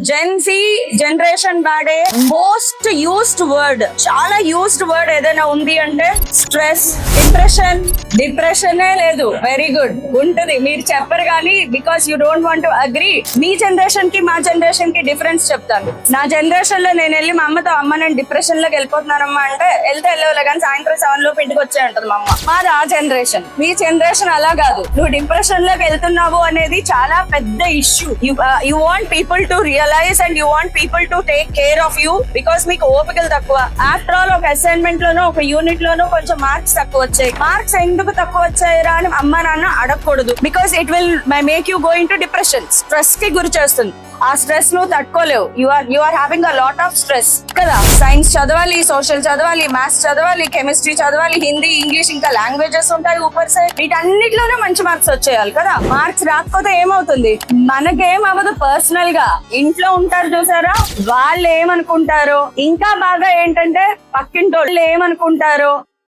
Gen Z generation వాడే most used word, చాలా used word ఏదైనా ఉంది అంటే స్ట్రెస్, డిప్రెషన్ లేదు. వెరీ గుడ్ ఉంటది, మీరు చెప్పరు కానీ because you don't want to agree. Me generation కి మా జనరేషన్ కి డిఫరెన్స్ చెప్తాను. నా జనరేషన్ లో నేను వెళ్ళి మా అమ్మతో అమ్మ నేను డిప్రెషన్ లోకి వెళ్ళిపోతున్నానమ్మా అంటే వెళ్తే వెళ్ళవలే కానీ సాయంత్రం 7 లోపు ఇంటికి వచ్చే అంటది మా అమ్మ. మాది ఆ జనరేషన్. మీ జనరేషన్ అలా కాదు. నువ్వు డిప్రెషన్ లోకి వెళ్తున్నావు అనేది చాలా పెద్ద issue. You want people to realise and you want people to take care of you because మీకు ఓపికలు తక్కువ. ఆఫ్టర్ ఆల్ ఒక అసైన్మెంట్ లోనో ఒక యూనిట్ లోనో కొంచెం మార్క్స్ తక్కువ వచ్చాయి. మార్క్స్ ఎందుకు తక్కువ వచ్చాయిరా అని అమ్మ నాన్న అడగకూడదు. Because it will make you go into depression. Stress కి గురి చేస్తుంది. ఆ స్ట్రెస్ నువ్వు తట్టుకోలేవు. You are having a lot of stress కదా. సైన్స్ చదవాలి, సోషల్ చదవాలి, మ్యాథ్స్ చదవాలి, కెమిస్ట్రీ చదవాలి, హిందీ, ఇంగ్లీష్, ఇంకా లాంగ్వేజెస్ ఉంటాయి ఊపర్ సైడ్. వీటన్నిటిలోనే మంచి మార్క్స్ వచ్చేయాలి కదా. మార్క్స్ రాకపోతే ఏమవుతుంది? మనకేం అవ్వదు. పర్సనల్ గా ఇంట్లో ఉంటారు చూసారా, వాళ్ళు ఏమనుకుంటారో, ఇంకా బాగా ఏంటంటే పక్కింటోళ్ళు ఏమనుకుంటారో,